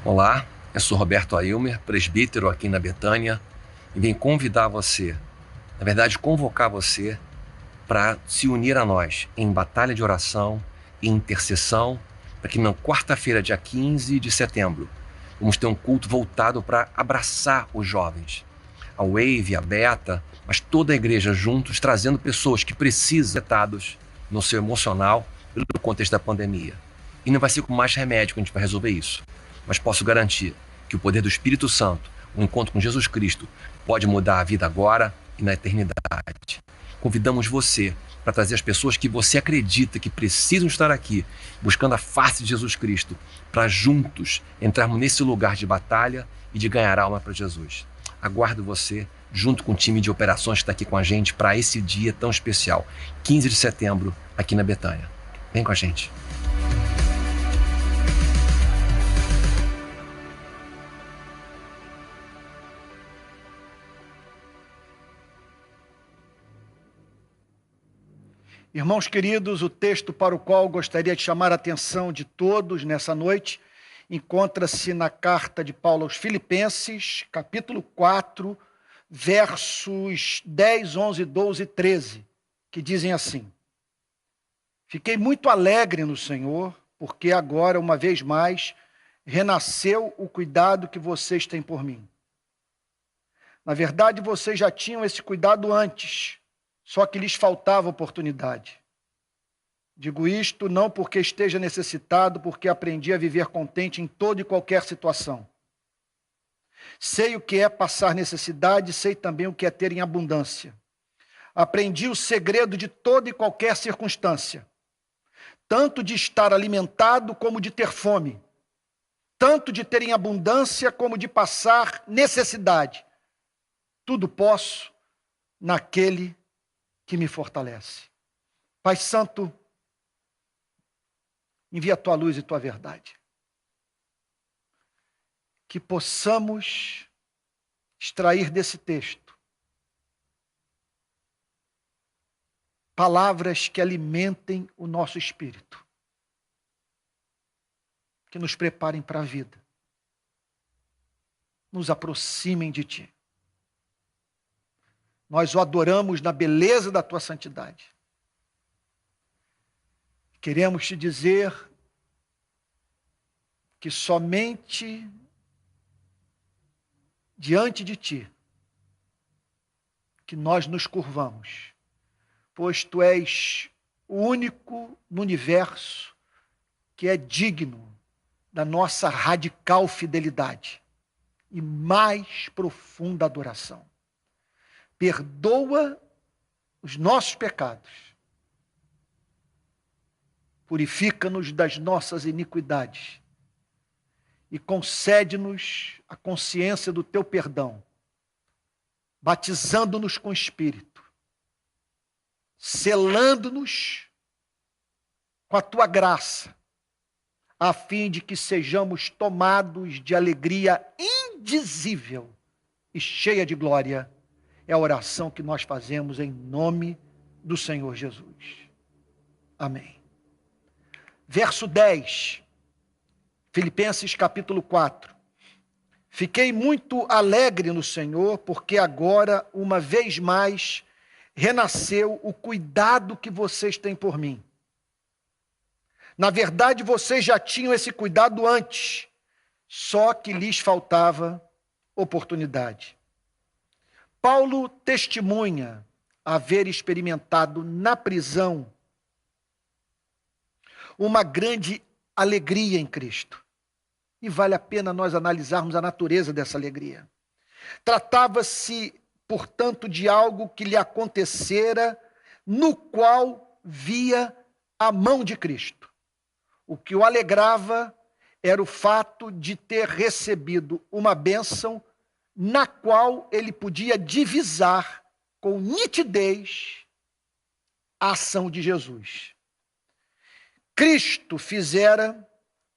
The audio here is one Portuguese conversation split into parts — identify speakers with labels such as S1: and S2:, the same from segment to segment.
S1: Olá, eu sou Roberto Ailmer, presbítero aqui na Betânia, e venho convidar você, na verdade convocar você, para se unir a nós em batalha de oração e intercessão, para que na quarta-feira, dia 15 de setembro, vamos ter um culto voltado para abraçar os jovens. A Wave, a Beta, mas toda a igreja juntos, trazendo pessoas que precisam afetados no seu emocional no contexto da pandemia. E não vai ser com mais remédio que a gente vai resolver isso. Mas posso garantir que o poder do Espírito Santo, o encontro com Jesus Cristo, pode mudar a vida agora e na eternidade. Convidamos você para trazer as pessoas que você acredita que precisam estar aqui, buscando a face de Jesus Cristo, para juntos entrarmos nesse lugar de batalha e de ganhar alma para Jesus. Aguardo você junto com o time de operações que está aqui com a gente para esse dia tão especial, 15 de setembro, aqui na Betânia. Vem com a gente.
S2: Irmãos queridos, o texto para o qual gostaria de chamar a atenção de todos nessa noite encontra-se na carta de Paulo aos Filipenses, capítulo 4, versos 10, 11, 12 e 13, que dizem assim: Fiquei muito alegre no Senhor, porque agora, uma vez mais, renasceu o cuidado que vocês têm por mim. Na verdade, vocês já tinham esse cuidado antes, só que lhes faltava oportunidade. Digo isto não porque esteja necessitado, porque aprendi a viver contente em toda e qualquer situação. Sei o que é passar necessidade, sei também o que é ter em abundância. Aprendi o segredo de toda e qualquer circunstância, tanto de estar alimentado como de ter fome, tanto de ter em abundância como de passar necessidade. Tudo posso naquele que me fortalece. Pai Santo, envia a tua luz e tua verdade. Que possamos extrair desse texto palavras que alimentem o nosso espírito, que nos preparem para a vida, nos aproximem de ti. Nós o adoramos na beleza da tua santidade. Queremos te dizer que somente diante de ti que nós nos curvamos, pois tu és o único no universo que é digno da nossa radical fidelidade e mais profunda adoração. Perdoa os nossos pecados, purifica-nos das nossas iniquidades e concede-nos a consciência do teu perdão, batizando-nos com o Espírito, selando-nos com a tua graça, a fim de que sejamos tomados de alegria indizível e cheia de glória. É a oração que nós fazemos em nome do Senhor Jesus. Amém. Verso 10, Filipenses capítulo 4. Fiquei muito alegre no Senhor, porque agora, uma vez mais, renasceu o cuidado que vocês têm por mim. Na verdade, vocês já tinham esse cuidado antes, só que lhes faltava oportunidade. Paulo testemunha haver experimentado na prisão uma grande alegria em Cristo. E vale a pena nós analisarmos a natureza dessa alegria. Tratava-se, portanto, de algo que lhe acontecera, no qual via a mão de Cristo. O que o alegrava era o fato de ter recebido uma bênção na qual ele podia divisar com nitidez a ação de Jesus. Cristo fizera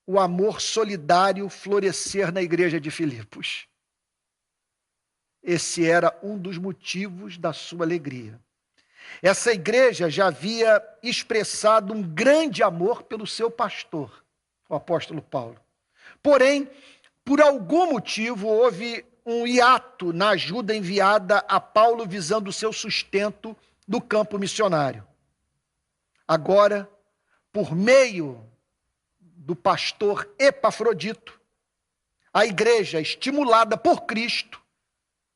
S2: o amor solidário florescer na igreja de Filipos. Esse era um dos motivos da sua alegria. Essa igreja já havia expressado um grande amor pelo seu pastor, o apóstolo Paulo. Porém, por algum motivo, houve um hiato na ajuda enviada a Paulo visando o seu sustento no campo missionário. Agora, por meio do pastor Epafrodito, a igreja, estimulada por Cristo,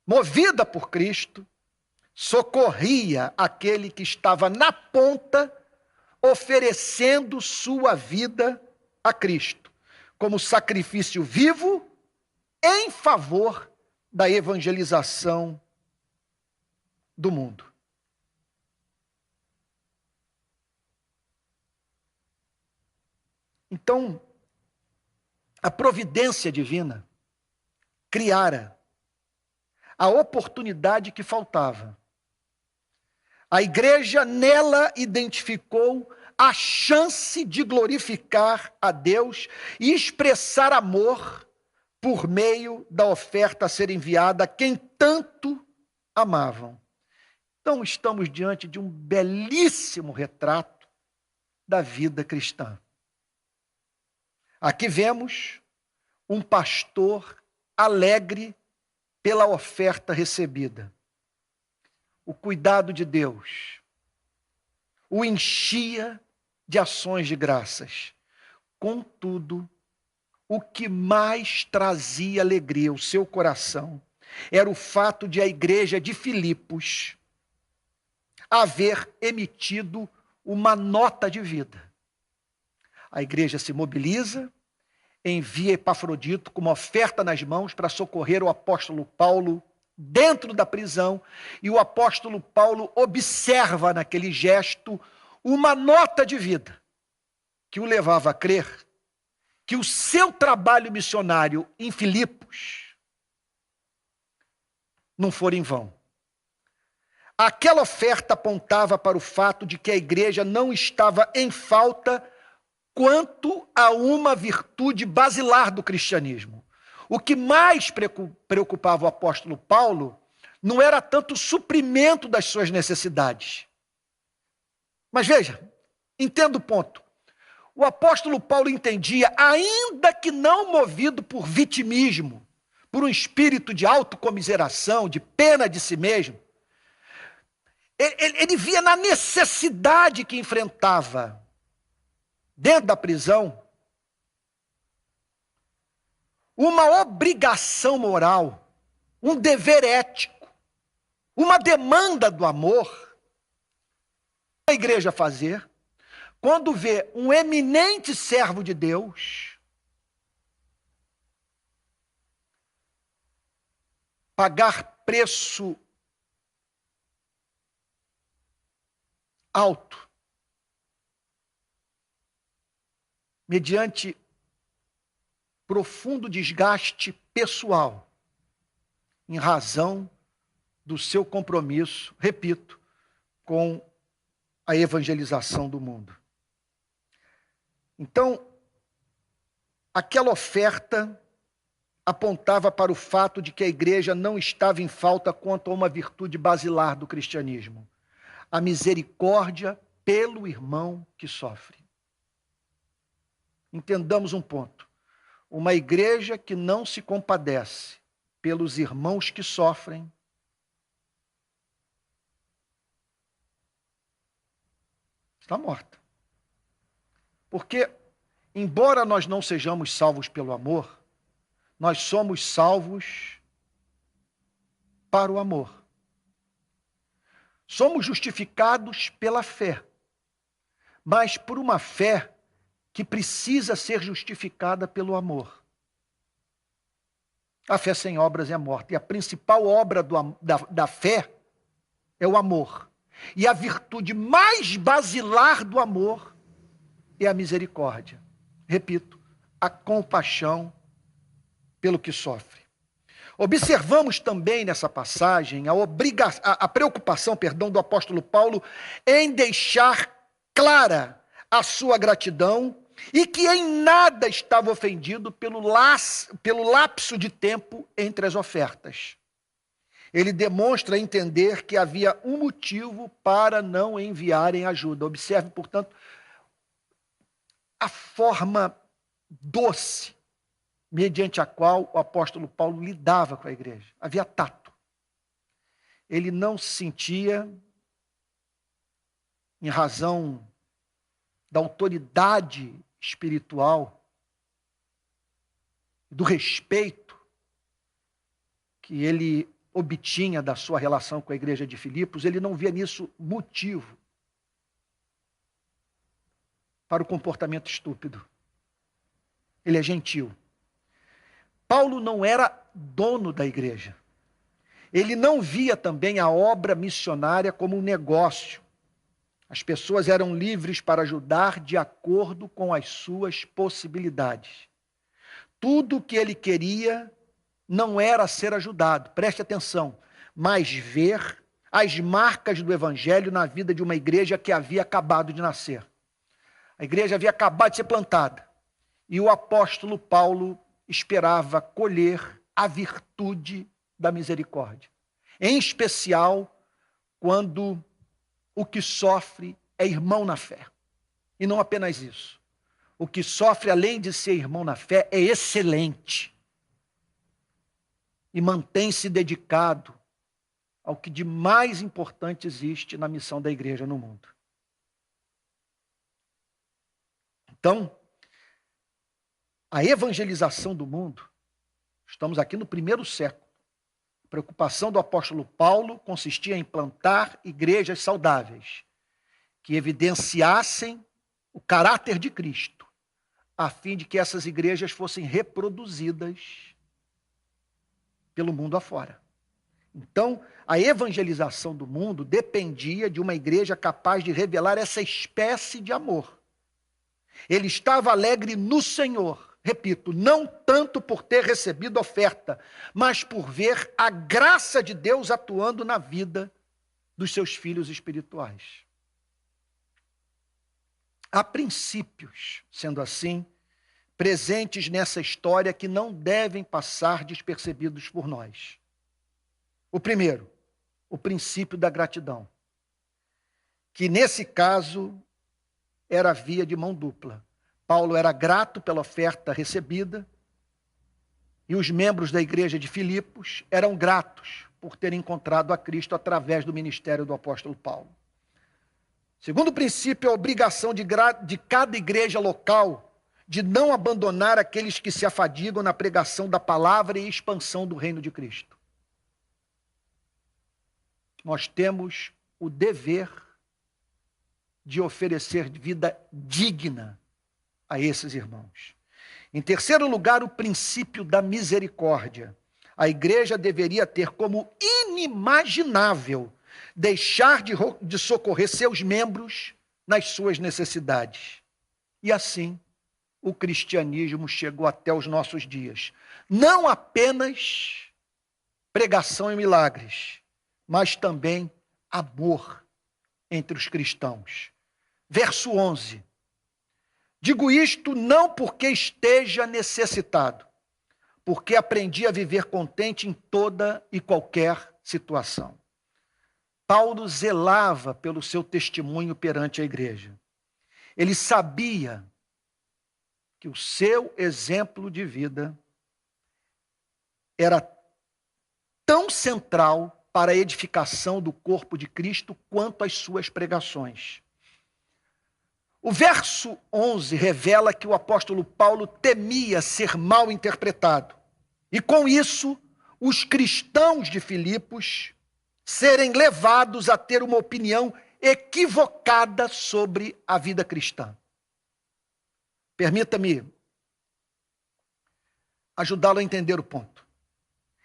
S2: movida por Cristo, socorria aquele que estava na ponta, oferecendo sua vida a Cristo, como sacrifício vivo em favor da evangelização do mundo. Então, a providência divina criara a oportunidade que faltava. A igreja nela identificou a chance de glorificar a Deus e expressar amor por meio da oferta a ser enviada a quem tanto amavam. Então, estamos diante de um belíssimo retrato da vida cristã. Aqui vemos um pastor alegre pela oferta recebida. O cuidado de Deus o enchia de ações de graças. Contudo, o que mais trazia alegria ao seu coração era o fato de a igreja de Filipos haver emitido uma nota de vida. A igreja se mobiliza, envia Epafrodito com uma oferta nas mãos para socorrer o apóstolo Paulo dentro da prisão, e o apóstolo Paulo observa naquele gesto uma nota de vida que o levava a crer que o seu trabalho missionário em Filipos não fora em vão. Aquela oferta apontava para o fato de que a igreja não estava em falta quanto a uma virtude basilar do cristianismo. O que mais preocupava o apóstolo Paulo não era tanto o suprimento das suas necessidades. Mas veja, entenda o ponto. O apóstolo Paulo entendia, ainda que não movido por vitimismo, por um espírito de autocomiseração, de pena de si mesmo, ele via na necessidade que enfrentava dentro da prisão uma obrigação moral, um dever ético, uma demanda do amor. A igreja fazer quando vê um eminente servo de Deus pagar preço alto, mediante profundo desgaste pessoal, em razão do seu compromisso, repito, com a evangelização do mundo. Então, aquela oferta apontava para o fato de que a igreja não estava em falta quanto a uma virtude basilar do cristianismo: a misericórdia pelo irmão que sofre. Entendamos um ponto. Uma igreja que não se compadece pelos irmãos que sofrem está morta. Porque, embora nós não sejamos salvos pelo amor, nós somos salvos para o amor. Somos justificados pela fé, mas por uma fé que precisa ser justificada pelo amor. A fé sem obras é morta, e a principal obra da fé é o amor. E a virtude mais basilar do amor é a misericórdia. Repito, a compaixão pelo que sofre. Observamos também nessa passagem a preocupação, do apóstolo Paulo em deixar clara a sua gratidão e que em nada estava ofendido pelo lapso de tempo entre as ofertas. Ele demonstra entender que havia um motivo para não enviarem ajuda. Observe, portanto, a forma doce mediante a qual o apóstolo Paulo lidava com a igreja. Havia tato. Ele não se sentia, em razão da autoridade espiritual, do respeito que ele obtinha da sua relação com a igreja de Filipos, ele não via nisso motivo para o comportamento estúpido. Ele é gentil. Paulo não era dono da igreja. Ele não via também a obra missionária como um negócio. As pessoas eram livres para ajudar de acordo com as suas possibilidades. Tudo o que ele queria não era ser ajudado, preste atenção, mas ver as marcas do evangelho na vida de uma igreja que havia acabado de nascer. A igreja havia acabado de ser plantada. E o apóstolo Paulo esperava colher a virtude da misericórdia. Em especial, quando o que sofre é irmão na fé. E não apenas isso. O que sofre, além de ser irmão na fé, é excelente. E mantém-se dedicado ao que de mais importante existe na missão da igreja no mundo. Então, a evangelização do mundo, estamos aqui no primeiro século. A preocupação do apóstolo Paulo consistia em plantar igrejas saudáveis, que evidenciassem o caráter de Cristo, a fim de que essas igrejas fossem reproduzidas pelo mundo afora. Então, a evangelização do mundo dependia de uma igreja capaz de revelar essa espécie de amor. Ele estava alegre no Senhor, repito, não tanto por ter recebido oferta, mas por ver a graça de Deus atuando na vida dos seus filhos espirituais. Há princípios, sendo assim, presentes nessa história que não devem passar despercebidos por nós. O primeiro, o princípio da gratidão, que nesse caso era via de mão dupla. Paulo era grato pela oferta recebida e os membros da igreja de Filipos eram gratos por terem encontrado a Cristo através do ministério do apóstolo Paulo. Segundo princípio, a obrigação de cada igreja local de não abandonar aqueles que se afadigam na pregação da palavra e expansão do reino de Cristo. Nós temos o dever de oferecer vida digna a esses irmãos. Em terceiro lugar, o princípio da misericórdia. A igreja deveria ter como inimaginável deixar de socorrer seus membros nas suas necessidades. E assim, o cristianismo chegou até os nossos dias. Não apenas pregação e milagres, mas também amor entre os cristãos. Verso 11. Digo isto não porque esteja necessitado, porque aprendi a viver contente em toda e qualquer situação. Paulo zelava pelo seu testemunho perante a igreja. Ele sabia que o seu exemplo de vida era tão central para a edificação do corpo de Cristo quanto as suas pregações. O verso 11 revela que o apóstolo Paulo temia ser mal interpretado. E com isso, os cristãos de Filipos serem levados a ter uma opinião equivocada sobre a vida cristã. Permita-me ajudá-lo a entender o ponto.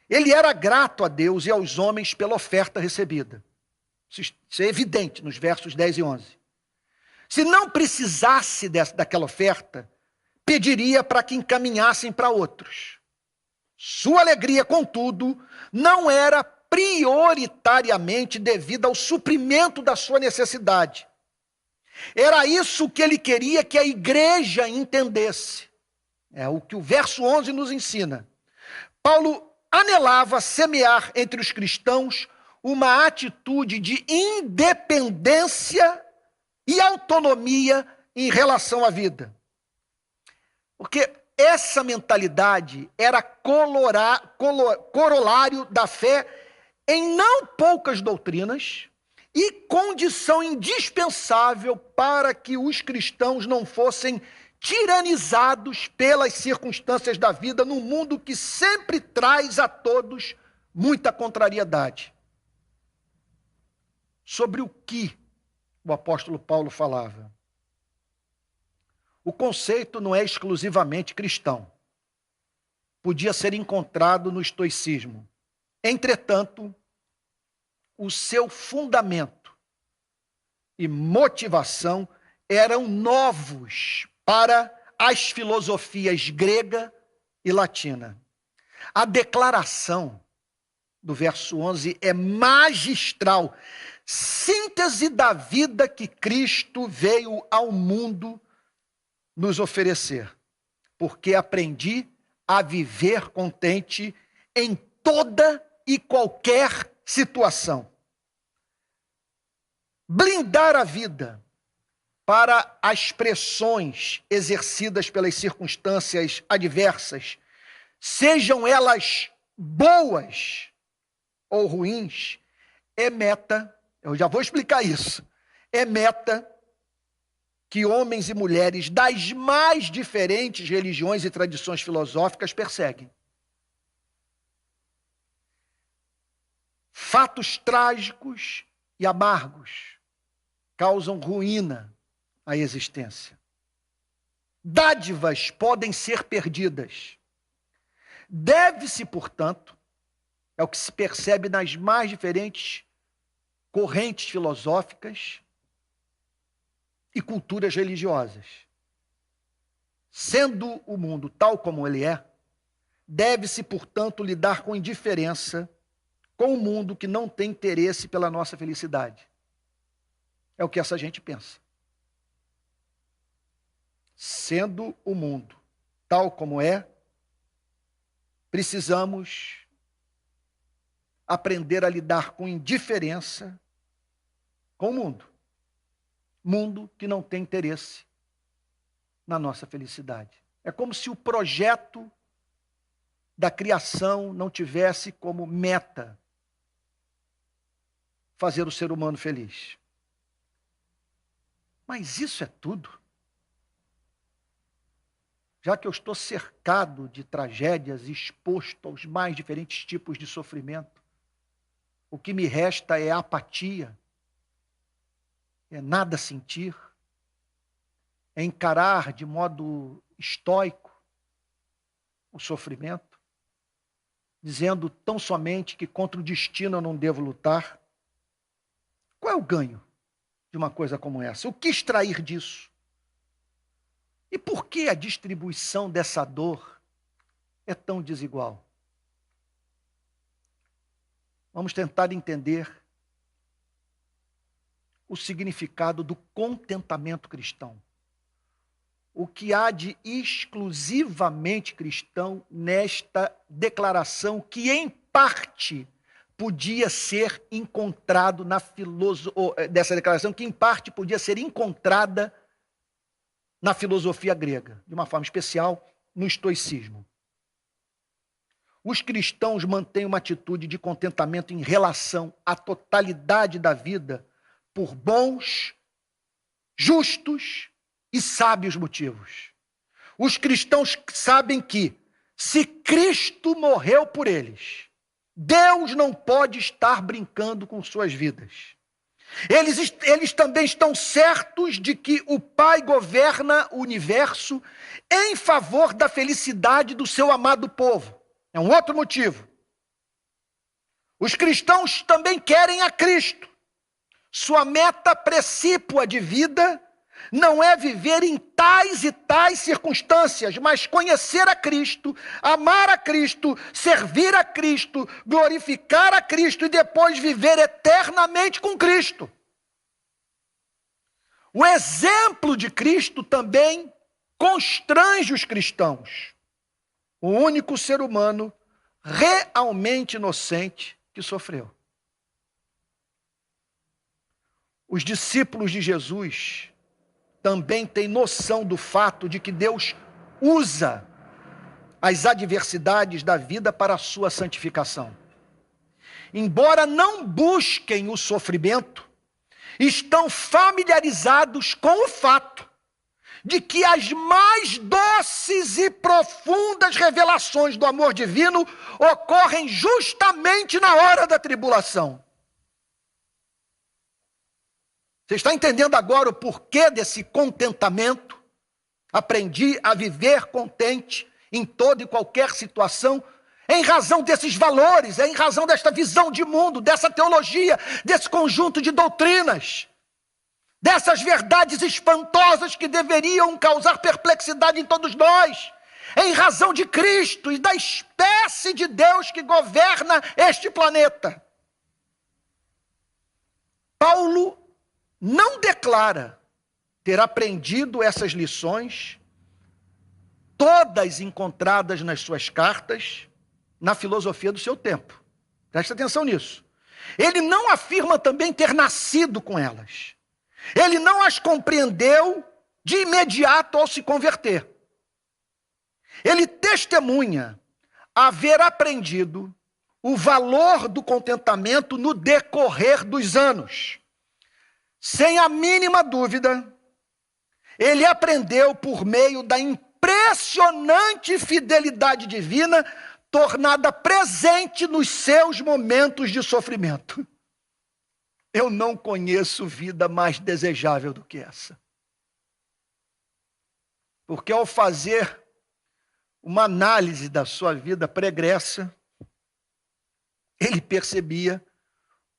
S2: Ele era grato a Deus e aos homens pela oferta recebida. Isso é evidente nos versos 10 e 11. Se não precisasse daquela oferta, pediria para que encaminhassem para outros. Sua alegria, contudo, não era prioritariamente devida ao suprimento da sua necessidade. Era isso que ele queria que a igreja entendesse. É o que o verso 11 nos ensina. Paulo anelava semear entre os cristãos uma atitude de independência e autonomia em relação à vida. Porque essa mentalidade era corolário da fé em não poucas doutrinas e condição indispensável para que os cristãos não fossem tiranizados pelas circunstâncias da vida num mundo que sempre traz a todos muita contrariedade. Sobre o que o apóstolo Paulo falava? O conceito não é exclusivamente cristão. Podia ser encontrado no estoicismo. Entretanto, o seu fundamento e motivação eram novos para as filosofias grega e latina. A declaração do verso 11 é magistral, síntese da vida que Cristo veio ao mundo nos oferecer. Porque aprendi a viver contente em toda e qualquer situação. Blindar a vida para as pressões exercidas pelas circunstâncias adversas, sejam elas boas ou ruins, é meta, eu já vou explicar isso, é meta que homens e mulheres das mais diferentes religiões e tradições filosóficas perseguem. Fatos trágicos e amargos causam ruína à existência. Dádivas podem ser perdidas. Deve-se, portanto, é o que se percebe nas mais diferentes correntes filosóficas e culturas religiosas. Sendo o mundo tal como ele é, deve-se, portanto, lidar com indiferença com o mundo que não tem interesse pela nossa felicidade. É o que essa gente pensa. Sendo o mundo tal como é, precisamos aprender a lidar com indiferença com o mundo. Mundo que não tem interesse na nossa felicidade. É como se o projeto da criação não tivesse como meta fazer o ser humano feliz. Mas isso é tudo? Já que eu estou cercado de tragédias, exposto aos mais diferentes tipos de sofrimento, o que me resta é apatia, é nada sentir, é encarar de modo estoico o sofrimento, dizendo tão somente que contra o destino eu não devo lutar. Qual é o ganho de uma coisa como essa? O que extrair disso? E por que a distribuição dessa dor é tão desigual? Vamos tentar entender o significado do contentamento cristão. O que há de exclusivamente cristão nesta declaração que, em parte, podia ser encontrado na dessa declaração que, em parte, podia ser encontrada na filosofia grega, de uma forma especial no estoicismo. Os cristãos mantêm uma atitude de contentamento em relação à totalidade da vida por bons, justos e sábios motivos. Os cristãos sabem que, se Cristo morreu por eles, Deus não pode estar brincando com suas vidas. Eles também estão certos de que o Pai governa o universo em favor da felicidade do seu amado povo. É um outro motivo. Os cristãos também querem a Cristo. Sua meta precípua de vida não é viver em tais e tais circunstâncias, mas conhecer a Cristo, amar a Cristo, servir a Cristo, glorificar a Cristo e depois viver eternamente com Cristo. O exemplo de Cristo também constrange os cristãos. O único ser humano realmente inocente que sofreu. Os discípulos de Jesus também têm noção do fato de que Deus usa as adversidades da vida para a sua santificação. Embora não busquem o sofrimento, estão familiarizados com o fato de que as mais doces e profundas revelações do amor divino ocorrem justamente na hora da tribulação. Você está entendendo agora o porquê desse contentamento? Aprendi a viver contente em toda e qualquer situação, em razão desses valores, em razão desta visão de mundo, dessa teologia, desse conjunto de doutrinas, dessas verdades espantosas que deveriam causar perplexidade em todos nós, em razão de Cristo e da espécie de Deus que governa este planeta. Paulo não declara ter aprendido essas lições, todas encontradas nas suas cartas, na filosofia do seu tempo. Presta atenção nisso. Ele não afirma também ter nascido com elas. Ele não as compreendeu de imediato ao se converter. Ele testemunha haver aprendido o valor do contentamento no decorrer dos anos. Sem a mínima dúvida, ele aprendeu por meio da impressionante fidelidade divina tornada presente nos seus momentos de sofrimento. Eu não conheço vida mais desejável do que essa. Porque ao fazer uma análise da sua vida pregressa, ele percebia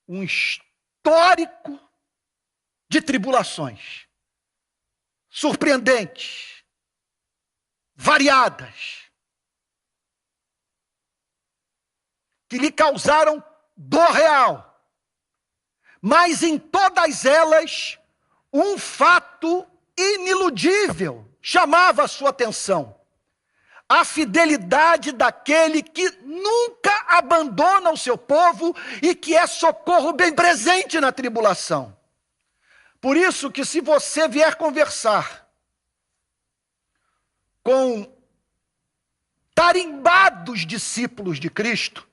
S2: um histórico de tribulações surpreendentes, variadas, que lhe causaram dor real, mas em todas elas um fato iniludível chamava a sua atenção: a fidelidade daquele que nunca abandona o seu povo e que é socorro bem presente na tribulação. Por isso que se você vier conversar com tarimbados discípulos de Cristo,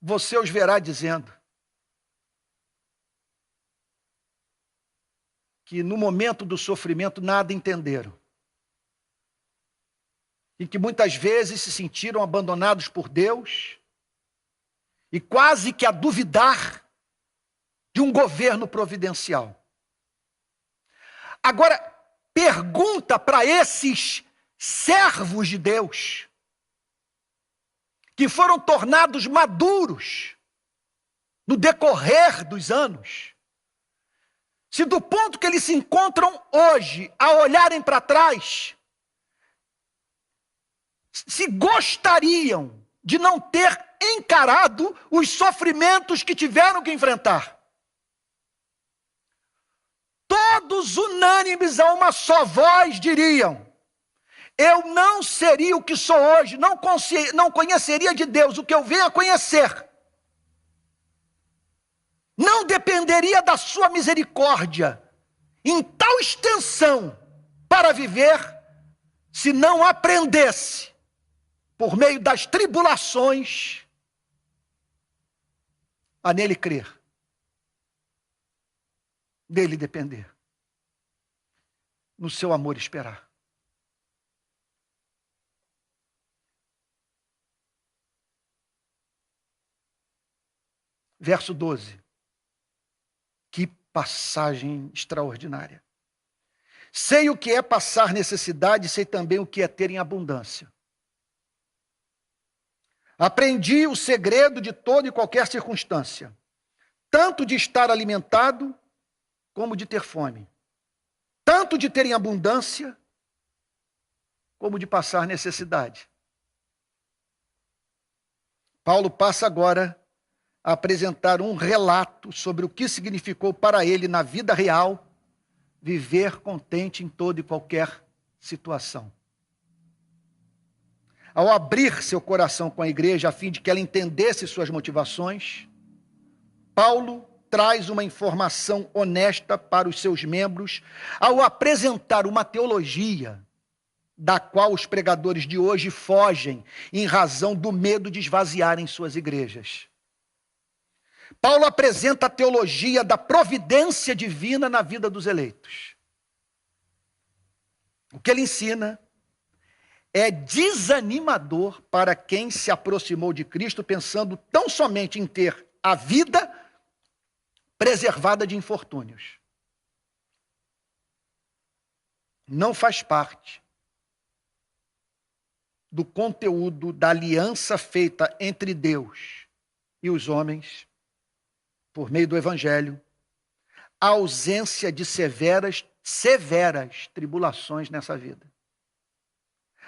S2: você os verá dizendo que no momento do sofrimento nada entenderam. E que muitas vezes se sentiram abandonados por Deus e quase que a duvidar de um governo providencial. Agora, pergunta para esses servos de Deus, que foram tornados maduros no decorrer dos anos, se do ponto que eles se encontram hoje, a olharem para trás, se gostariam de não ter encarado os sofrimentos que tiveram que enfrentar. Todos unânimes a uma só voz diriam: eu não seria o que sou hoje, não conheceria de Deus o que eu venho a conhecer. Não dependeria da sua misericórdia em tal extensão para viver, se não aprendesse, por meio das tribulações, a nele crer, dele depender, no seu amor esperar. Verso 12. Que passagem extraordinária. Sei o que é passar necessidade, sei também o que é ter em abundância. Aprendi o segredo de toda e qualquer circunstância, tanto de estar alimentado, como de ter fome, tanto de ter em abundância, como de passar necessidade. Paulo passa agora a apresentar um relato sobre o que significou para ele, na vida real, viver contente em toda e qualquer situação. Ao abrir seu coração com a igreja, a fim de que ela entendesse suas motivações, Paulo traz uma informação honesta para os seus membros ao apresentar uma teologia da qual os pregadores de hoje fogem em razão do medo de esvaziarem suas igrejas. Paulo apresenta a teologia da providência divina na vida dos eleitos. O que ele ensina é desanimador para quem se aproximou de Cristo pensando tão somente em ter a vida preservada de infortúnios. Não faz parte do conteúdo da aliança feita entre Deus e os homens, por meio do Evangelho, a ausência de severas tribulações nessa vida.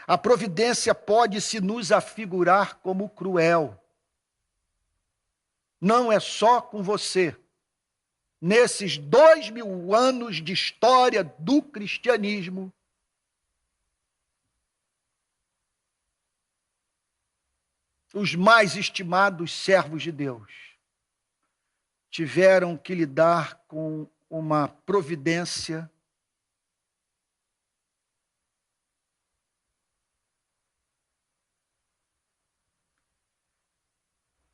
S2: A providência pode se nos afigurar como cruel. Não é só com você. Nesses 2000 anos de história do cristianismo, os mais estimados servos de Deus tiveram que lidar com uma providência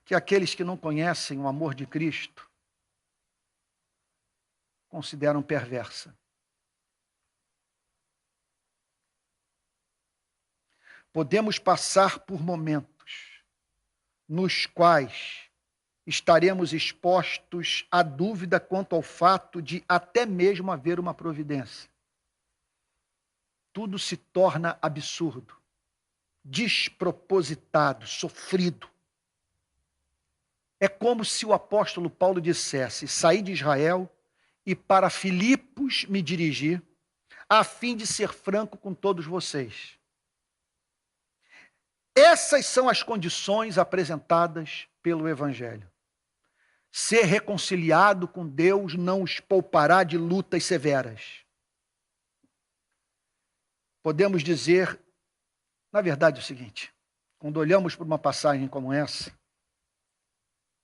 S2: que aqueles que não conhecem o amor de Cristo consideram perversa. Podemos passar por momentos nos quais estaremos expostos à dúvida quanto ao fato de até mesmo haver uma providência. Tudo se torna absurdo, despropositado, sofrido. É como se o apóstolo Paulo dissesse: saí de Israel e para Filipos me dirigi, a fim de ser franco com todos vocês. Essas são as condições apresentadas pelo Evangelho. Ser reconciliado com Deus não os poupará de lutas severas. Podemos dizer, na verdade, o seguinte: quando olhamos para uma passagem como essa,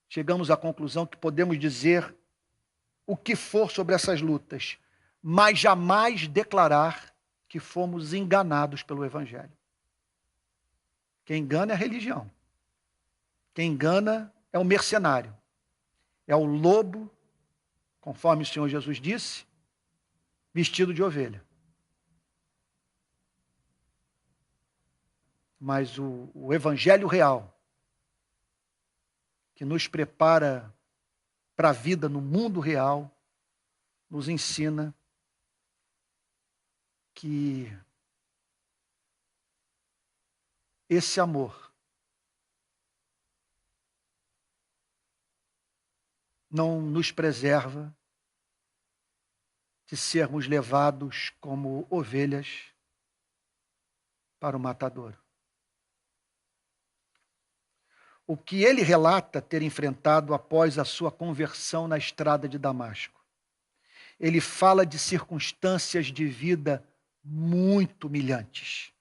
S2: chegamos à conclusão que podemos dizer o que for sobre essas lutas, mas jamais declarar que fomos enganados pelo Evangelho. Quem engana é a religião. Quem engana é o mercenário. É o lobo, conforme o Senhor Jesus disse, vestido de ovelha. Mas o Evangelho real, que nos prepara para a vida no mundo real, nos ensina que esse amor não nos preserva de sermos levados como ovelhas para o matadouro. O que ele relata ter enfrentado após a sua conversão na estrada de Damasco. Ele fala de circunstâncias de vida muito humilhantes.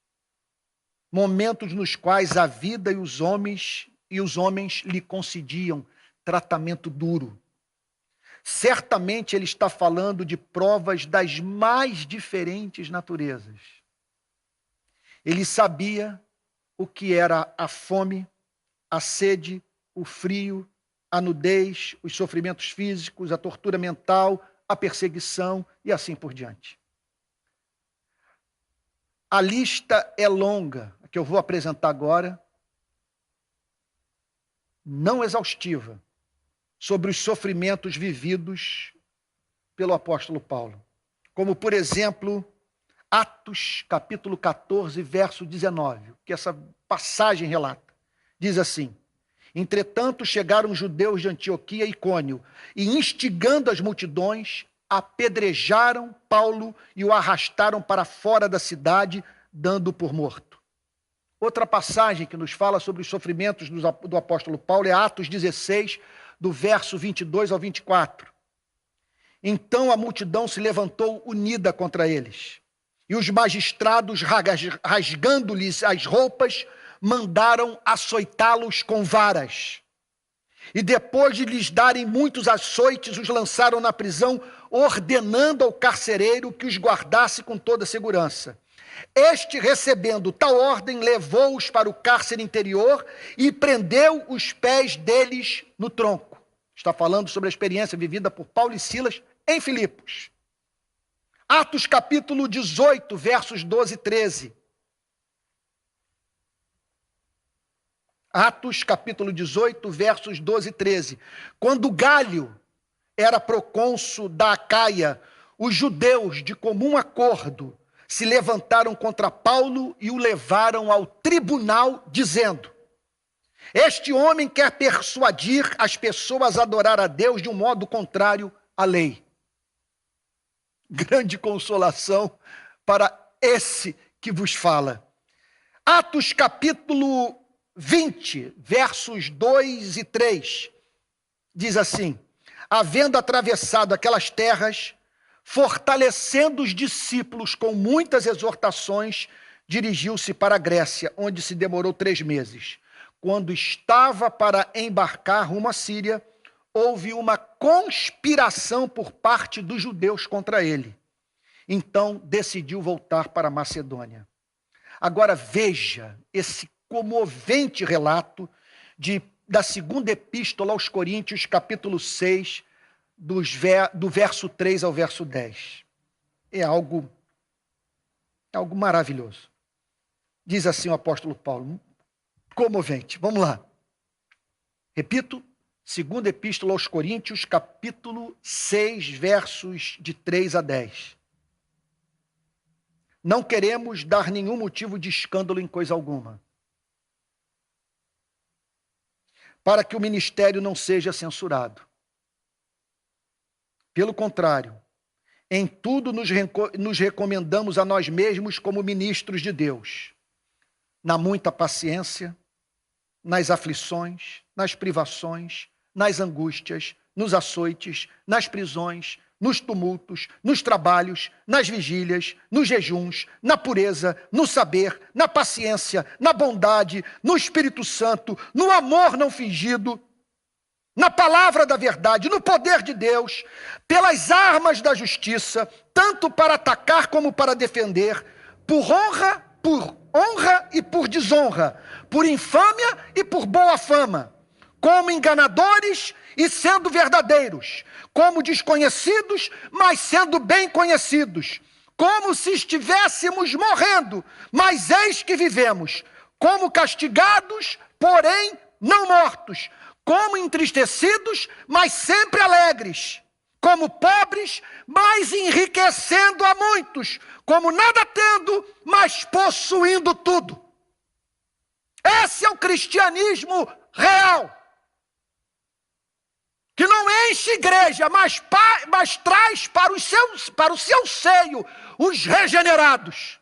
S2: Momentos nos quais a vida e os homens lhe concediam tratamento duro. Certamente ele está falando de provas das mais diferentes naturezas. Ele sabia o que era a fome, a sede, o frio, a nudez, os sofrimentos físicos, a tortura mental, a perseguição e assim por diante. A lista é longa, a que eu vou apresentar agora, não exaustiva, sobre os sofrimentos vividos pelo apóstolo Paulo. Como, por exemplo, Atos, capítulo 14, verso 19, que essa passagem relata. Diz assim: entretanto, chegaram judeus de Antioquia e Icônio, e instigando as multidões, apedrejaram Paulo e o arrastaram para fora da cidade, dando-o por morto. Outra passagem que nos fala sobre os sofrimentos do apóstolo Paulo é Atos 16, do verso 22 ao 24. Então a multidão se levantou unida contra eles, e os magistrados, rasgando-lhes as roupas, mandaram açoitá-los com varas. E depois de lhes darem muitos açoites, os lançaram na prisão, ordenando ao carcereiro que os guardasse com toda segurança. Este, recebendo tal ordem, levou-os para o cárcere interior e prendeu os pés deles no tronco. Está falando sobre a experiência vivida por Paulo e Silas em Filipos. Atos capítulo 18, versos 12 e 13. Atos capítulo 18, versos 12 e 13. Quando Galho era procônsul da Acaia, os judeus, de comum acordo, se levantaram contra Paulo e o levaram ao tribunal, dizendo: este homem quer persuadir as pessoas a adorar a Deus de um modo contrário à lei. Grande consolação para esse que vos fala. Atos capítulo 20, versos 2 e 3, diz assim: havendo atravessado aquelas terras, fortalecendo os discípulos com muitas exortações, dirigiu-se para a Grécia, onde se demorou 3 meses. Quando estava para embarcar rumo à Síria, houve uma conspiração por parte dos judeus contra ele. Então decidiu voltar para a Macedônia. Agora veja esse comovente relato da segunda epístola aos Coríntios, capítulo 6, do verso 3 ao verso 10. É algo maravilhoso. Diz assim o apóstolo Paulo, comovente. Vamos lá. Repito, segunda epístola aos Coríntios, capítulo 6, versos de 3 a 10. Não queremos dar nenhum motivo de escândalo em coisa alguma, para que o ministério não seja censurado. Pelo contrário, em tudo nos recomendamos a nós mesmos como ministros de Deus, na muita paciência, nas aflições, nas privações, nas angústias, nos açoites, nas prisões, nos tumultos, nos trabalhos, nas vigílias, nos jejuns, na pureza, no saber, na paciência, na bondade, no Espírito Santo, no amor não fingido, na palavra da verdade, no poder de Deus, pelas armas da justiça, tanto para atacar como para defender, por honra e por desonra, por infâmia e por boa fama, como enganadores e sendo verdadeiros, como desconhecidos, mas sendo bem conhecidos, como se estivéssemos morrendo, mas eis que vivemos, como castigados, porém não mortos, como entristecidos, mas sempre alegres, como pobres, mas enriquecendo a muitos, como nada tendo, mas possuindo tudo. Esse é o cristianismo real, que não enche igreja, mas traz para o seu seio os regenerados,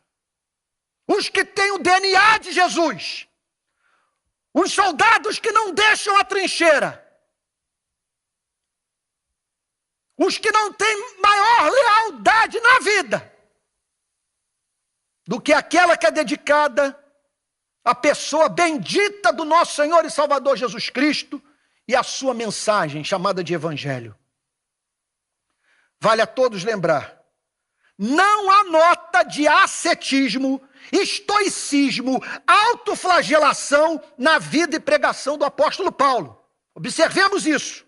S2: os que têm o DNA de Jesus, os soldados que não deixam a trincheira, os que não têm maior lealdade na vida do que aquela que é dedicada à pessoa bendita do nosso Senhor e Salvador Jesus Cristo e a sua mensagem chamada de Evangelho. Vale a todos lembrar, não há nota de ascetismo, estoicismo, autoflagelação na vida e pregação do apóstolo Paulo. Observemos isso.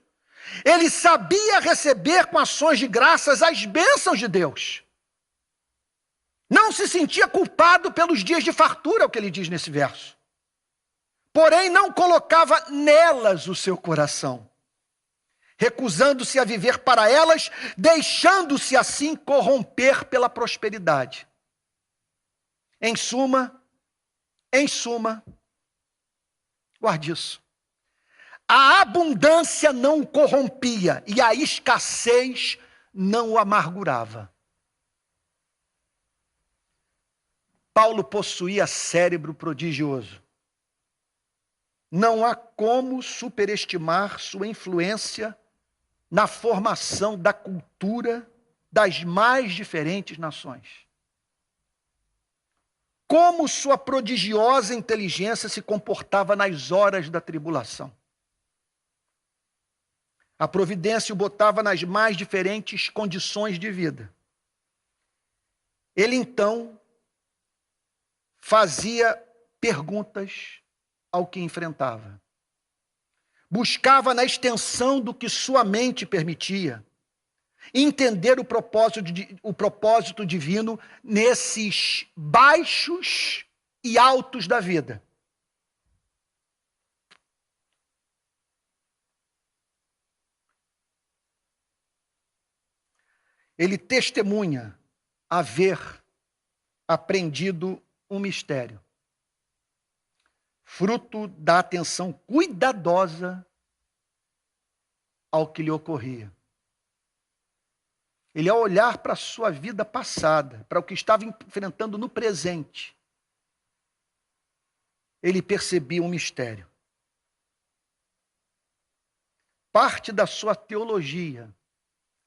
S2: Ele sabia receber com ações de graças as bênçãos de Deus. Não se sentia culpado pelos dias de fartura, é o que ele diz nesse verso. Porém, não colocava nelas o seu coração, recusando-se a viver para elas, deixando-se assim corromper pela prosperidade. Em suma, guarde isso. A abundância não o corrompia e a escassez não o amargurava. Paulo possuía cérebro prodigioso. Não há como superestimar sua influência na formação da cultura das mais diferentes nações. Como sua prodigiosa inteligência se comportava nas horas da tribulação. A providência o botava nas mais diferentes condições de vida. Ele então fazia perguntas ao que enfrentava. Buscava na extensão do que sua mente permitia entender o propósito divino nesses baixos e altos da vida. Ele testemunha haver aprendido um mistério, fruto da atenção cuidadosa ao que lhe ocorria. Ele, ao olhar para a sua vida passada, para o que estava enfrentando no presente, ele percebia um mistério. Parte da sua teologia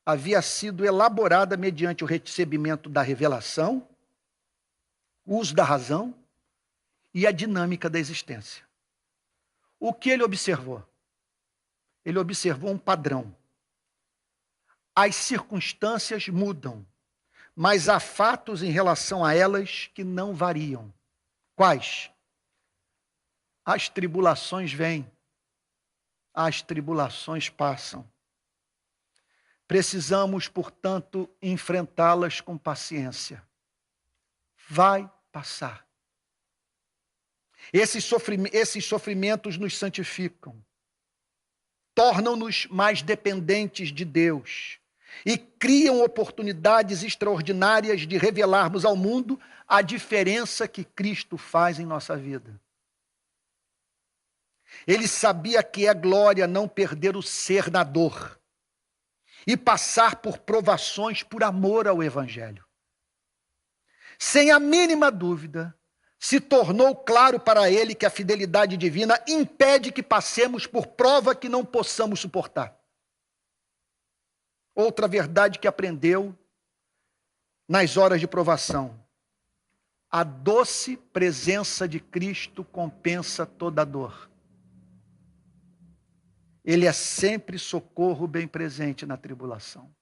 S2: havia sido elaborada mediante o recebimento da revelação, o uso da razão e a dinâmica da existência. O que ele observou? Ele observou um padrão. As circunstâncias mudam, mas há fatos em relação a elas que não variam. Quais? As tribulações vêm, as tribulações passam. Precisamos, portanto, enfrentá-las com paciência. Vai passar. Esses sofrimentos nos santificam, tornam-nos mais dependentes de Deus e criam oportunidades extraordinárias de revelarmos ao mundo a diferença que Cristo faz em nossa vida. Ele sabia que é glória não perder o ser na dor e passar por provações por amor ao Evangelho. Sem a mínima dúvida, se tornou claro para ele que a fidelidade divina impede que passemos por prova que não possamos suportar. Outra verdade que aprendeu nas horas de provação: a doce presença de Cristo compensa toda a dor. Ele é sempre socorro bem presente na tribulação.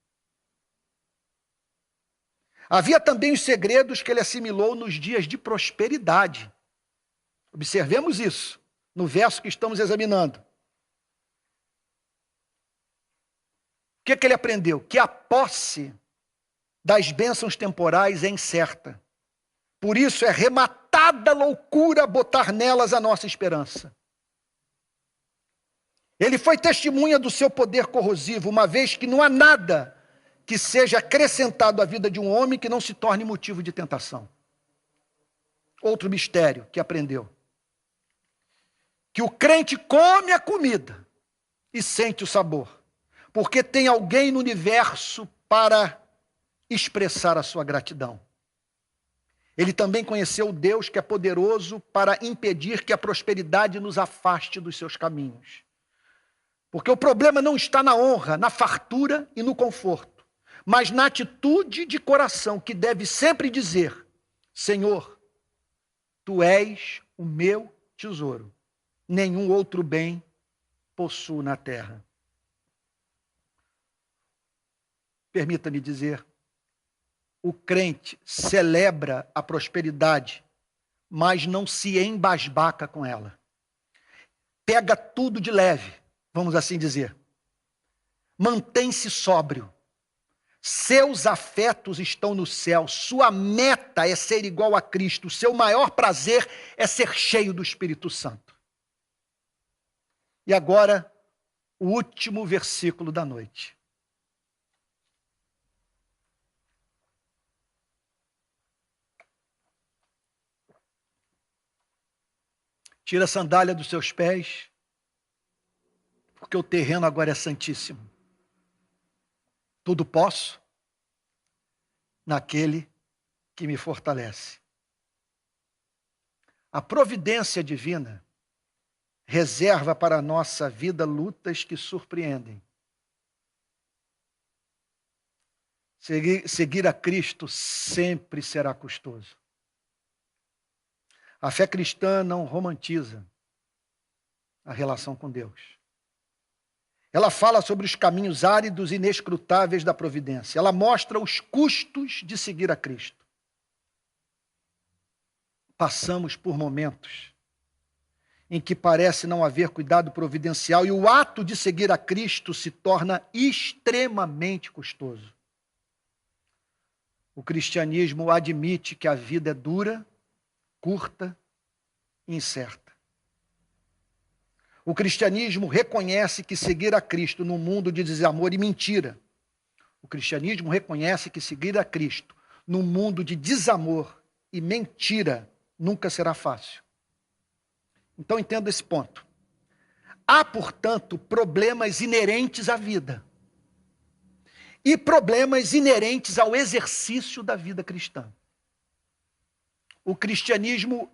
S2: Havia também os segredos que ele assimilou nos dias de prosperidade. Observemos isso no verso que estamos examinando. O que ele aprendeu? Que a posse das bênçãos temporais é incerta. Por isso é rematada loucura botar nelas a nossa esperança. Ele foi testemunha do seu poder corrosivo, uma vez que não há nada que seja acrescentado à vida de um homem que não se torne motivo de tentação. Outro mistério que aprendeu: que o crente come a comida e sente o sabor, porque tem alguém no universo para expressar a sua gratidão. Ele também conheceu o Deus que é poderoso para impedir que a prosperidade nos afaste dos seus caminhos. Porque o problema não está na honra, na fartura e no conforto, mas na atitude de coração que deve sempre dizer: Senhor, Tu és o meu tesouro, nenhum outro bem possuo na terra. Permita-me dizer, o crente celebra a prosperidade, mas não se embasbaca com ela. Pega tudo de leve, vamos assim dizer. Mantém-se sóbrio. Seus afetos estão no céu. Sua meta é ser igual a Cristo. Seu maior prazer é ser cheio do Espírito Santo. E agora, o último versículo da noite. Tira a sandália dos seus pés, porque o terreno agora é santíssimo. Tudo posso naquele que me fortalece. A providência divina reserva para a nossa vida lutas que surpreendem. Seguir a Cristo sempre será custoso. A fé cristã não romantiza a relação com Deus. Ela fala sobre os caminhos áridos e inescrutáveis da providência. Ela mostra os custos de seguir a Cristo. Passamos por momentos em que parece não haver cuidado providencial e o ato de seguir a Cristo se torna extremamente custoso. O cristianismo admite que a vida é dura, curta e incerta. O cristianismo reconhece que seguir a Cristo num mundo de desamor e mentira. O cristianismo reconhece que seguir a Cristo num mundo de desamor e mentira nunca será fácil. Então entenda esse ponto. Há, portanto, problemas inerentes à vida e problemas inerentes ao exercício da vida cristã. O cristianismo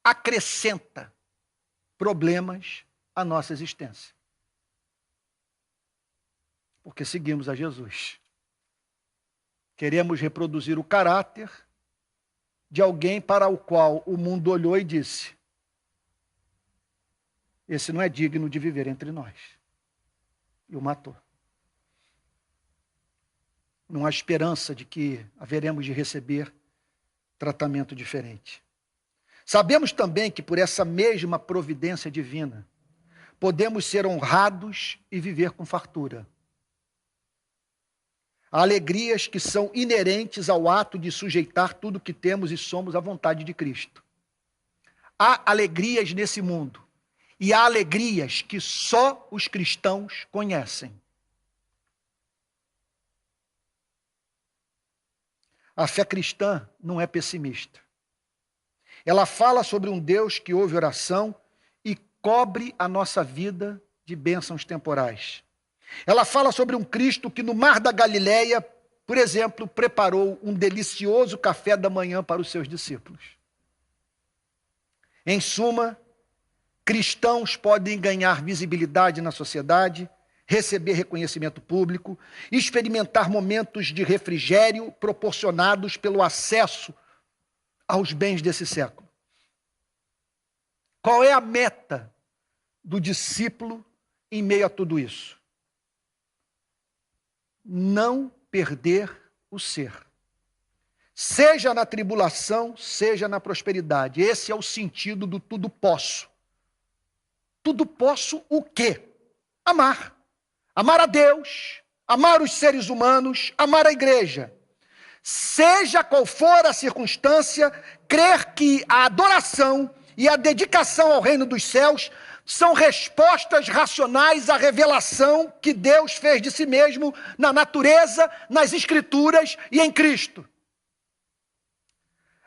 S2: acrescenta problemas à nossa existência. Porque seguimos a Jesus. Queremos reproduzir o caráter de alguém para o qual o mundo olhou e disse: esse não é digno de viver entre nós. E o matou. Não há esperança de que haveremos de receber tratamento diferente. Sabemos também que por essa mesma providência divina, podemos ser honrados e viver com fartura. Há alegrias que são inerentes ao ato de sujeitar tudo que temos e somos à vontade de Cristo. Há alegrias nesse mundo e há alegrias que só os cristãos conhecem. A fé cristã não é pessimista. Ela fala sobre um Deus que ouve oração e cobre a nossa vida de bênçãos temporais. Ela fala sobre um Cristo que no Mar da Galileia, por exemplo, preparou um delicioso café da manhã para os seus discípulos. Em suma, cristãos podem ganhar visibilidade na sociedade, receber reconhecimento público, experimentar momentos de refrigério proporcionados pelo acesso aos bens desse século. Qual é a meta do discípulo em meio a tudo isso? Não perder o ser. Seja na tribulação, seja na prosperidade. Esse é o sentido do tudo posso. Tudo posso o quê? Amar. Amar a Deus, amar os seres humanos, amar a igreja. Seja qual for a circunstância, crer que a adoração e a dedicação ao reino dos céus são respostas racionais à revelação que Deus fez de si mesmo na natureza, nas Escrituras e em Cristo.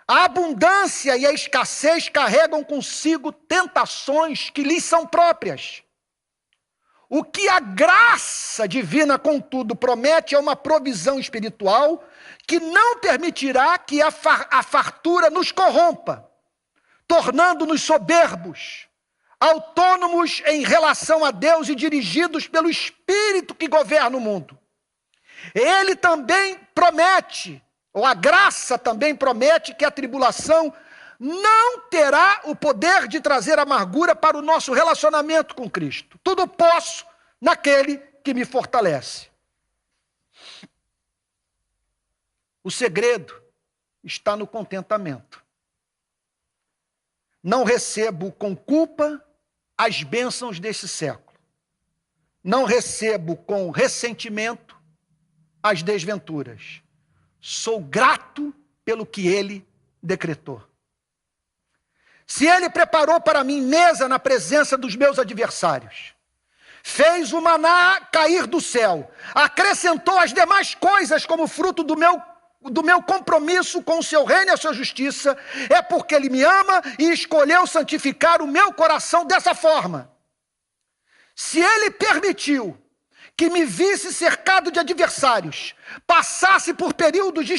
S2: A abundância e a escassez carregam consigo tentações que lhes são próprias. O que a graça divina, contudo, promete é uma provisão espiritual que não permitirá que a fartura nos corrompa, tornando-nos soberbos, autônomos em relação a Deus e dirigidos pelo Espírito que governa o mundo. Ele também promete, ou a graça também promete, que a tribulação não terá o poder de trazer amargura para o nosso relacionamento com Cristo. Tudo posso naquele que me fortalece. O segredo está no contentamento. Não recebo com culpa as bênçãos desse século. Não recebo com ressentimento as desventuras. Sou grato pelo que ele decretou. Se ele preparou para mim mesa na presença dos meus adversários, fez o maná cair do céu, acrescentou as demais coisas como fruto do meu compromisso com o seu reino e a sua justiça, é porque ele me ama e escolheu santificar o meu coração dessa forma. Se ele permitiu que me visse cercado de adversários, passasse por períodos de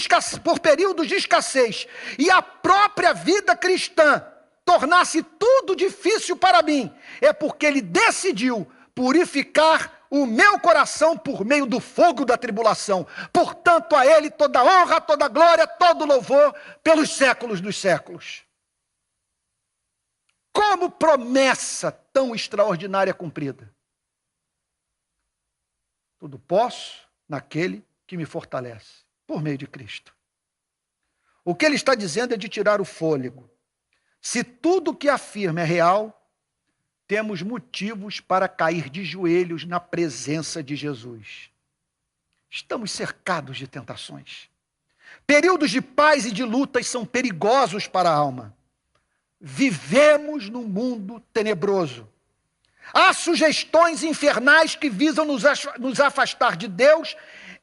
S2: escassez e a própria vida cristã tornasse tudo difícil para mim, é porque ele decidiu purificar o meu coração por meio do fogo da tribulação. Portanto, a ele toda honra, toda glória, todo louvor pelos séculos dos séculos. Como promessa tão extraordinária cumprida. Tudo posso naquele que me fortalece, por meio de Cristo. O que ele está dizendo é de tirar o fôlego. Se tudo que afirma é real, temos motivos para cair de joelhos na presença de Jesus. Estamos cercados de tentações. Períodos de paz e de lutas são perigosos para a alma. Vivemos num mundo tenebroso. Há sugestões infernais que visam nos afastar de Deus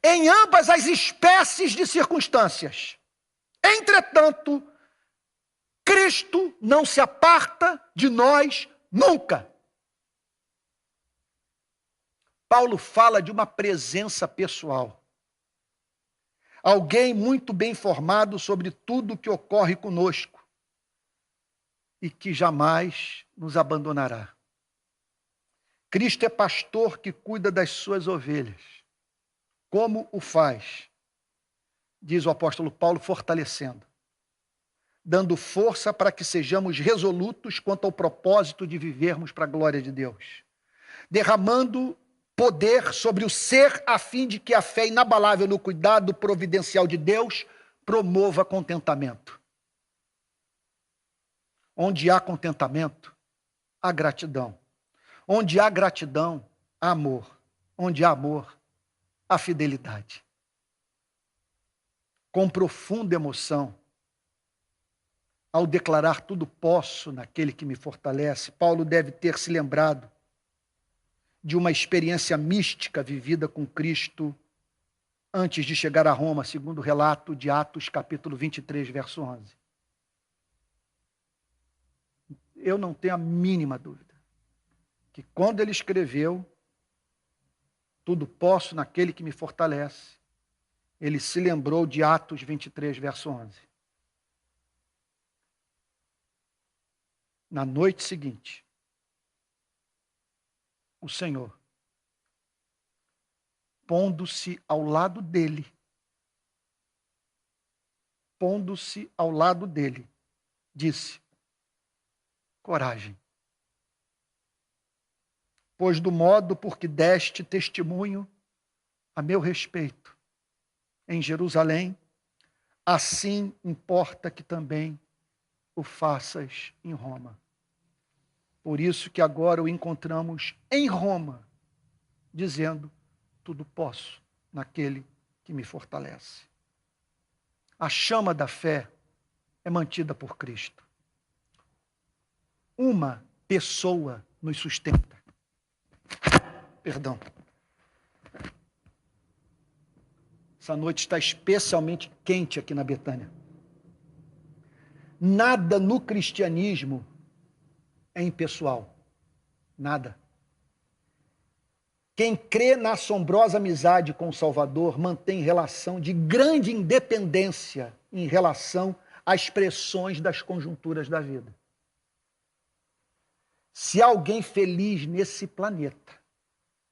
S2: em ambas as espécies de circunstâncias. Entretanto, Cristo não se aparta de nós nunca. Paulo fala de uma presença pessoal. Alguém muito bem informado sobre tudo o que ocorre conosco e que jamais nos abandonará. Cristo é pastor que cuida das suas ovelhas. Como o faz? Diz o apóstolo Paulo, fortalecendo, dando força para que sejamos resolutos quanto ao propósito de vivermos para a glória de Deus, derramando poder sobre o ser, a fim de que a fé inabalável no cuidado providencial de Deus promova contentamento. Onde há contentamento, há gratidão. Onde há gratidão, há amor. Onde há amor, há fidelidade. Com profunda emoção, ao declarar tudo posso naquele que me fortalece, Paulo deve ter se lembrado de uma experiência mística vivida com Cristo antes de chegar a Roma, segundo o relato de Atos, capítulo 23, verso 11. Eu não tenho a mínima dúvida que quando ele escreveu tudo posso naquele que me fortalece, ele se lembrou de Atos 23, verso 11. Na noite seguinte, o Senhor, pondo-se ao lado dele, disse: coragem, pois do modo por que deste testemunho a meu respeito em Jerusalém, assim importa que também o faças em Roma. Por isso que agora o encontramos em Roma, dizendo: tudo posso naquele que me fortalece. A chama da fé é mantida por Cristo. Uma pessoa nos sustenta. Perdão. Essa noite está especialmente quente aqui na Betânia. Nada no cristianismo é impessoal. Nada. Quem crê na assombrosa amizade com o Salvador mantém relação de grande independência em relação às pressões das conjunturas da vida. Se há alguém feliz nesse planeta,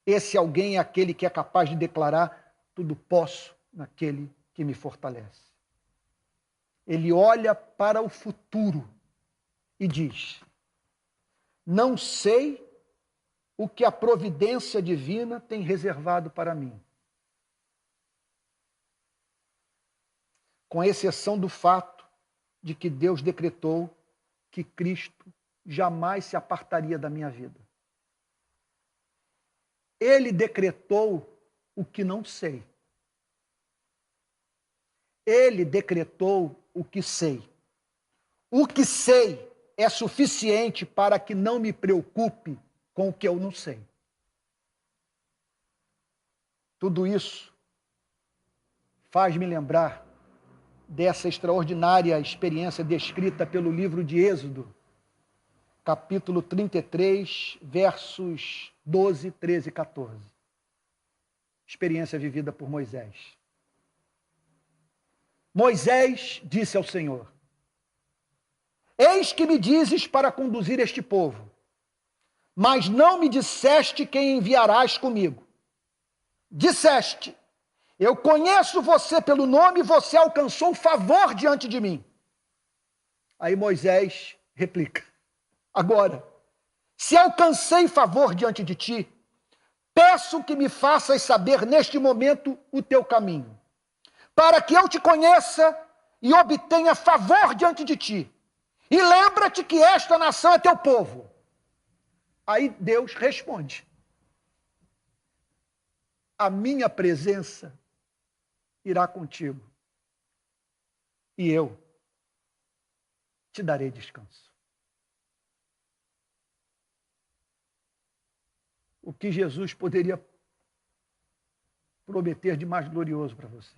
S2: esse alguém é aquele que é capaz de declarar: tudo posso naquele que me fortalece. Ele olha para o futuro e diz: não sei o que a providência divina tem reservado para mim. Com exceção do fato de que Deus decretou que Cristo jamais se apartaria da minha vida. Ele decretou o que não sei. Ele decretou o que sei. O que sei é suficiente para que não me preocupe com o que eu não sei. Tudo isso faz-me lembrar dessa extraordinária experiência descrita pelo livro de Êxodo, capítulo 33, versos 12, 13 e 14. Experiência vivida por Moisés. Moisés disse ao Senhor: eis que me dizes para conduzir este povo, mas não me disseste quem enviarás comigo. Disseste: eu conheço você pelo nome e você alcançou favor diante de mim. Aí Moisés replica: agora, se alcancei favor diante de ti, peço que me faças saber neste momento o teu caminho, para que eu te conheça e obtenha favor diante de ti. E lembra-te que esta nação é teu povo. Aí Deus responde: a minha presença irá contigo, e eu te darei descanso. O que Jesus poderia prometer de mais glorioso para você?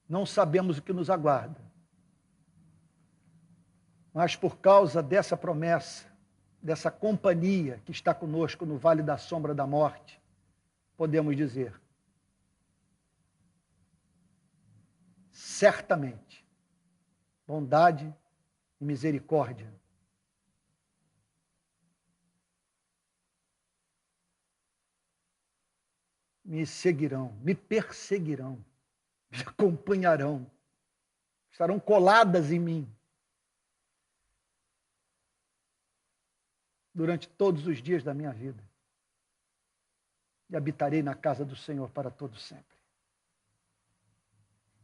S2: Não sabemos o que nos aguarda, mas por causa dessa promessa, dessa companhia que está conosco no vale da sombra da morte, podemos dizer: certamente, bondade e misericórdia me seguirão, me perseguirão, me acompanharão, estarão coladas em mim durante todos os dias da minha vida, e habitarei na casa do Senhor para todo sempre.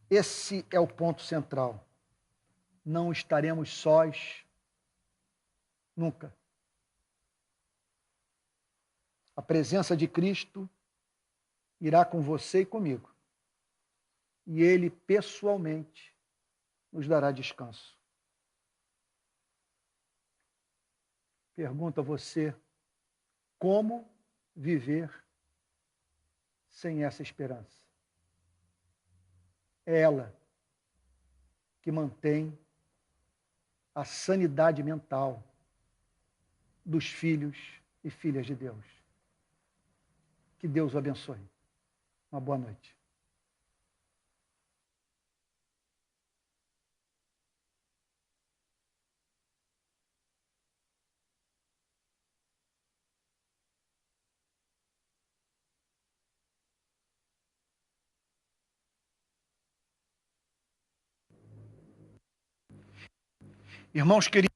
S2: Esse é o ponto central. Não estaremos sós nunca. A presença de Cristo irá com você e comigo, e Ele pessoalmente nos dará descanso. Pergunto a você: como viver sem essa esperança? É ela que mantém a sanidade mental dos filhos e filhas de Deus. Que Deus o abençoe. Uma boa noite. Irmãos queridos,